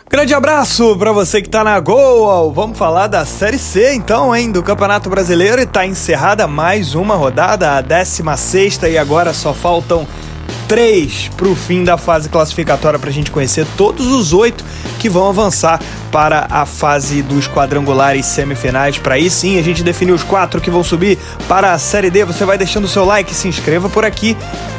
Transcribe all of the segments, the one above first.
Grande abraço pra você que tá na Goal. Vamos falar da Série C então, hein, do Campeonato Brasileiro, e tá encerrada mais uma rodada, a 16ª, e agora só faltam 3 pro fim da fase classificatória pra gente conhecer todos os 8 que vão avançar para a fase dos quadrangulares semifinais. Para aí sim a gente definir os 4 que vão subir para a Série D. Você vai deixando o seu like, se inscreva por aqui.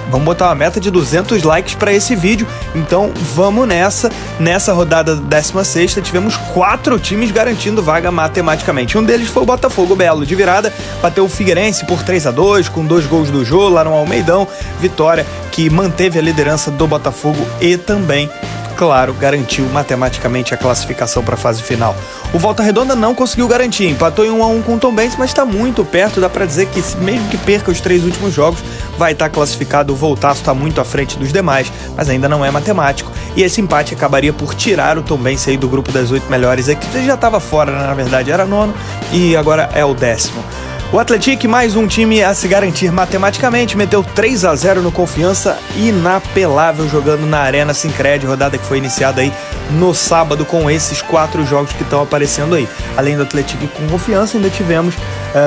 Vamos botar uma meta de 200 likes para esse vídeo, então vamos nessa. Nessa rodada 16ª tivemos 4 times garantindo vaga matematicamente. Um deles foi o Botafogo. Belo de virada bateu o Figueirense por 3-2 com 2 gols do Jô lá no Almeidão. Vitória que manteve a liderança do Botafogo e também, claro, garantiu matematicamente a classificação para a fase final. O Volta Redonda não conseguiu garantir, empatou em 1-1 com o Tombense, mas está muito perto. Dá para dizer que mesmo que perca os 3 últimos jogos, vai estar classificado. O Voltaço está muito à frente dos demais, mas ainda não é matemático. E esse empate acabaria por tirar o Tombense aí do grupo das 8 melhores. Aqui já estava fora, né? Na verdade era 9º e agora é o 10º. O Atlético, mais um time a se garantir matematicamente, meteu 3-0 no Confiança, inapelável, jogando na Arena Sincred, rodada que foi iniciada aí no sábado com esses 4 jogos que estão aparecendo aí. Além do Atlético com Confiança, ainda tivemos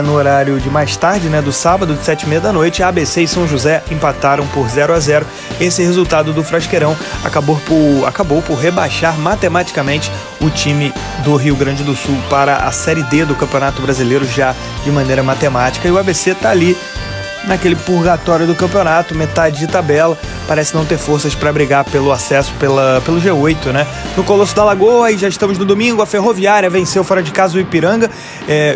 no horário de mais tarde, né, do sábado, de 7h30 da noite, ABC e São José empataram por 0-0. Esse resultado do Frasqueirão acabou por rebaixar matematicamente o time do Rio Grande do Sul para a Série D do Campeonato Brasileiro já de maneira matemática, e o ABC tá ali naquele purgatório do campeonato, metade de tabela, parece não ter forças para brigar pelo acesso pelo G8, né? No Colosso da Lagoa, e já estamos no domingo, a Ferroviária venceu fora de casa o Ipiranga,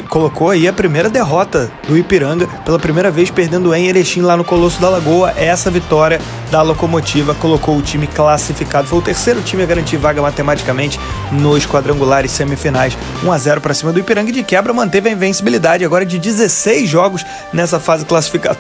colocou aí a primeira derrota do Ipiranga, pela primeira vez perdendo em Erechim lá no Colosso da Lagoa. Essa vitória da Locomotiva colocou o time classificado, foi o terceiro time a garantir vaga matematicamente nos quadrangulares semifinais. 1-0 para cima do Ipiranga, e de quebra manteve a invencibilidade agora de 16 jogos nessa fase classificatória.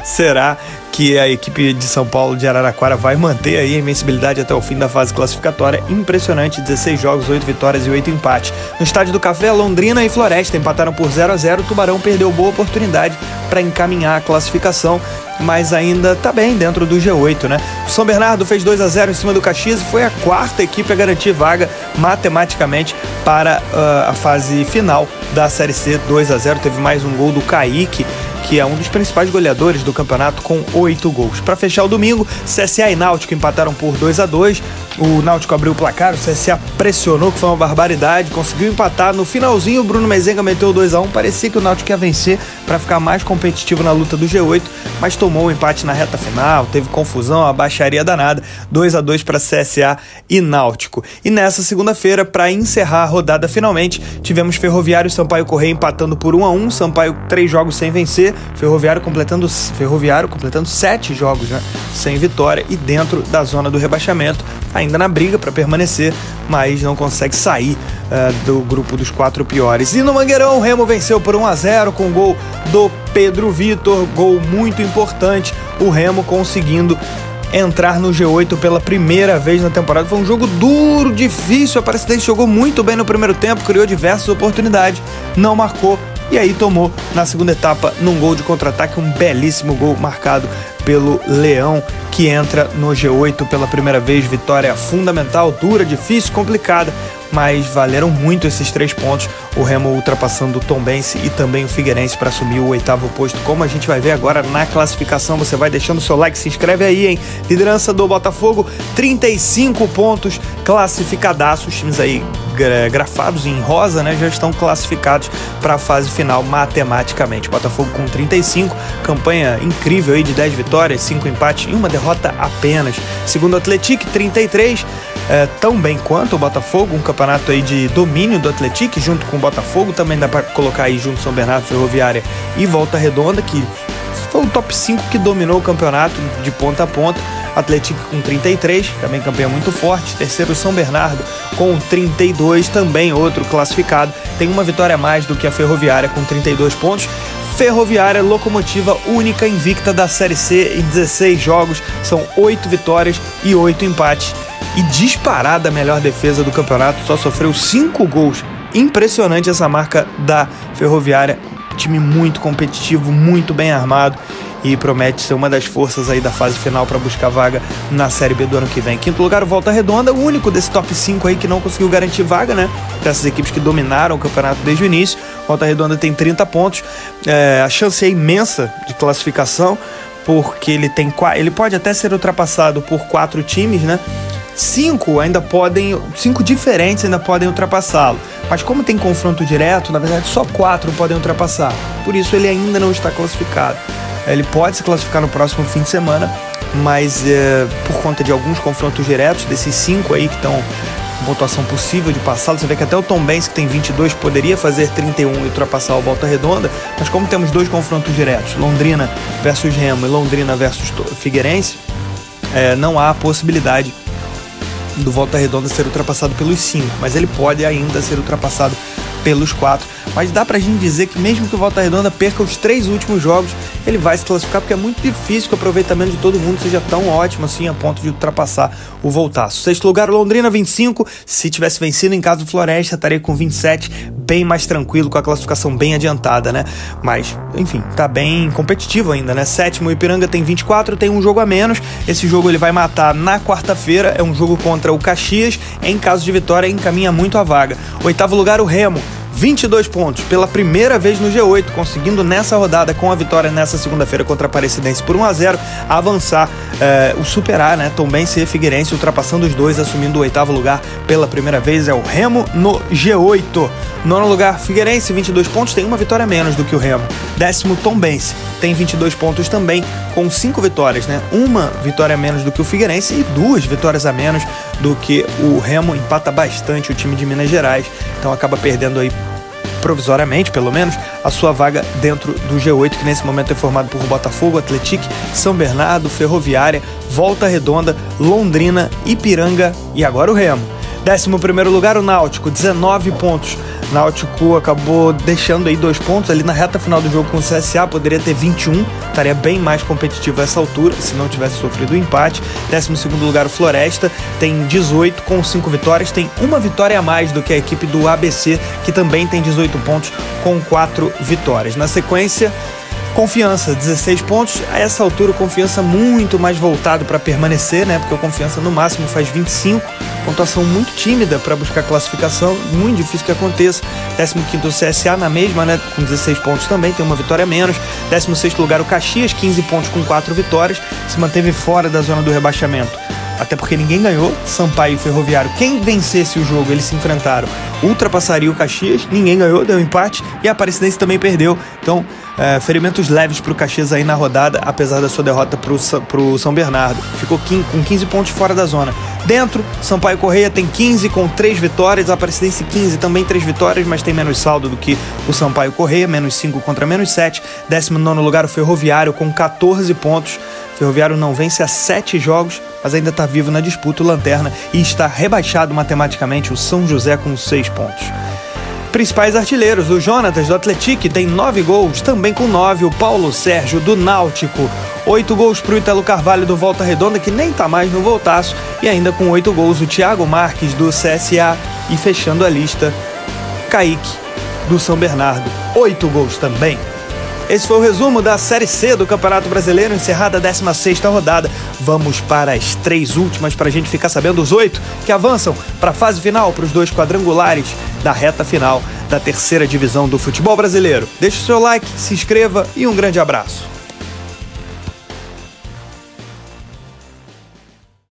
Será que a equipe de São Paulo de Araraquara vai manter aí a invencibilidade até o fim da fase classificatória? Impressionante, 16 jogos, 8 vitórias e 8 empates. No Estádio do Café, Londrina e Floresta empataram por 0-0. O Tubarão perdeu boa oportunidade para encaminhar a classificação, mas ainda tá bem dentro do G8, né? O São Bernardo fez 2-0 em cima do Caxias e foi a 4ª equipe a garantir vaga matematicamente para a fase final da Série C. 2-0, teve mais um gol do Kaique, que é um dos principais goleadores do campeonato, com 8 gols. Para fechar o domingo, CSA e Náutico empataram por 2-2. O Náutico abriu o placar, o CSA pressionou, que foi uma barbaridade, conseguiu empatar. No finalzinho, o Bruno Mezenga meteu 2-1. Parecia que o Náutico ia vencer para ficar mais competitivo na luta do G8, mas tomou um empate na reta final, teve confusão, uma baixaria danada. 2-2 para CSA e Náutico. E nessa segunda-feira, para encerrar a rodada finalmente, tivemos Ferroviário e Sampaio Corrêa empatando por 1-1. Sampaio 3 jogos sem vencer, Ferroviário completando 7 jogos, né, sem vitória e dentro da zona do rebaixamento, ainda na briga para permanecer, mas não consegue sair do grupo dos 4 piores. E no Mangueirão, o Remo venceu por 1-0 com gol do Pedro Vitor, gol muito importante, o Remo conseguindo entrar no G8 pela primeira vez na temporada. Foi um jogo duro, difícil, a Aparecidense jogou muito bem no primeiro tempo, criou diversas oportunidades, não marcou, e aí tomou na segunda etapa, num gol de contra-ataque, um belíssimo gol marcado pelo Leão, que entra no G8 pela primeira vez. Vitória fundamental, dura, difícil, complicada, mas valeram muito esses 3 pontos. O Remo ultrapassando o Tombense e também o Figueirense para assumir o 8º posto, como a gente vai ver agora na classificação. Você vai deixando o seu like, se inscreve aí, hein? Liderança do Botafogo, 35 pontos, classificadaço. Os times aí grafados em rosa, né, já estão classificados para a fase final matematicamente. Botafogo com 35, campanha incrível aí de 10 vitórias, 5 empates e 1 derrota apenas. Segundo o Atlético, 33, tão bem quanto o Botafogo, um campeonato aí de domínio do Atlético, junto com o Botafogo. Também dá para colocar aí junto São Bernardo, Ferroviária e Volta Redonda, que foi o top 5 que dominou o campeonato de ponta a ponta. Atlético com 33, também campanha muito forte. Terceiro, São Bernardo com 32, também outro classificado. Tem uma vitória a mais do que a Ferroviária, com 32 pontos. Ferroviária, locomotiva única invicta da Série C em 16 jogos. São 8 vitórias e 8 empates. E disparada a melhor defesa do campeonato, só sofreu 5 gols. Impressionante essa marca da Ferroviária. time muito competitivo, muito bem armado e promete ser uma das forças aí da fase final para buscar vaga na Série B do ano que vem. Quinto lugar, o Volta Redonda, o único desse top 5 aí que não conseguiu garantir vaga, né? Dessas equipes que dominaram o campeonato desde o início. Volta Redonda tem 30 pontos, a chance é imensa de classificação, porque ele pode até ser ultrapassado por 4 times, né? 5 diferentes ainda podem ultrapassá-lo. Mas como tem confronto direto, na verdade só 4 podem ultrapassar. Por isso ele ainda não está classificado. Ele pode se classificar no próximo fim de semana, mas por conta de alguns confrontos diretos, desses 5 aí que estão com pontuação possível de passá-lo, você vê que até o Tombense, que tem 22, poderia fazer 31 e ultrapassar o Volta Redonda, mas como temos 2 confrontos diretos, Londrina versus Remo e Londrina versus Figueirense, não há a possibilidade do Volta Redonda ser ultrapassado pelos 5, mas ele pode ainda ser ultrapassado pelos 4, mas dá pra gente dizer que mesmo que o Volta Redonda perca os 3 últimos jogos, ele vai se classificar, porque é muito difícil que o aproveitamento de todo mundo seja tão ótimo assim a ponto de ultrapassar o Voltaço. Sexto lugar, o Londrina, 25, se tivesse vencido em casa do Floresta, estaria com 27, bem mais tranquilo, com a classificação bem adiantada, né? Mas, enfim, tá bem competitivo ainda, né? Sétimo, o Ipiranga tem 24, tem um jogo a menos, esse jogo ele vai matar na quarta-feira, é um jogo contra o Caxias, em caso de vitória encaminha muito a vaga. Oitavo lugar, o Remo, 22 pontos, pela primeira vez no G8, conseguindo nessa rodada, com a vitória nessa segunda-feira contra a Aparecidense por 1-0, avançar, superar, né, Tombense e Figueirense, ultrapassando os dois, assumindo o 8º lugar pela primeira vez, é o Remo no G8. Nono lugar, Figueirense, 22 pontos, tem uma vitória a menos do que o Remo. Décimo, Tombense, tem 22 pontos também, com 5 vitórias, né, uma vitória a menos do que o Figueirense e 2 vitórias a menos do que o Remo, empata bastante o time de Minas Gerais, então acaba perdendo aí provisoriamente, pelo menos, a sua vaga dentro do G8, que nesse momento é formado por Botafogo, Atlético, São Bernardo, Ferroviária, Volta Redonda, Londrina, Ipiranga e agora o Remo. 11º lugar, o Náutico, 19 pontos. Náutico acabou deixando aí 2 pontos ali na reta final do jogo com o CSA, poderia ter 21, estaria bem mais competitivo a essa altura, se não tivesse sofrido o empate. 12º lugar, o Floresta, tem 18 com 5 vitórias, tem uma vitória a mais do que a equipe do ABC, que também tem 18 pontos com 4 vitórias. Na sequência, Confiança, 16 pontos, a essa altura o Confiança muito mais voltado para permanecer, né? Porque o Confiança no máximo faz 25, pontuação muito tímida para buscar classificação, muito difícil que aconteça. 15º o CSA na mesma, né? Com 16 pontos também, tem uma vitória a menos. 16º lugar o Caxias, 15 pontos com 4 vitórias, se manteve fora da zona do rebaixamento. Até porque ninguém ganhou, Sampaio e Ferroviário, quem vencesse o jogo, eles se enfrentaram, ultrapassaria o Caxias, ninguém ganhou, deu empate, e a Aparecidense também perdeu, então ferimentos leves para o Caxias aí na rodada, apesar da sua derrota para o São Bernardo, ficou com 15 pontos fora da zona. Dentro, Sampaio Correia tem 15 com 3 vitórias, a Aparecidense 15, também 3 vitórias, mas tem menos saldo do que o Sampaio Correia, menos 5 contra menos 7, 19º lugar o Ferroviário com 14 pontos, Ferroviário não vence há 7 jogos, mas ainda está vivo na disputa, o Lanterna, e está rebaixado matematicamente o São José com 6 pontos. Principais artilheiros, o Jonatas do Atlético tem 9 gols, também com 9 o Paulo Sérgio do Náutico, 8 gols para o Italo Carvalho do Volta Redonda, que nem está mais no Voltaço, e ainda com 8 gols o Thiago Marques do CSA, e fechando a lista, Kaique do São Bernardo, 8 gols também. Esse foi o resumo da Série C do Campeonato Brasileiro, encerrada a 16ª rodada. Vamos para as 3 últimas para a gente ficar sabendo os 8 que avançam para a fase final, para os 2 quadrangulares da reta final da 3ª divisão do futebol brasileiro. Deixe o seu like, se inscreva e um grande abraço.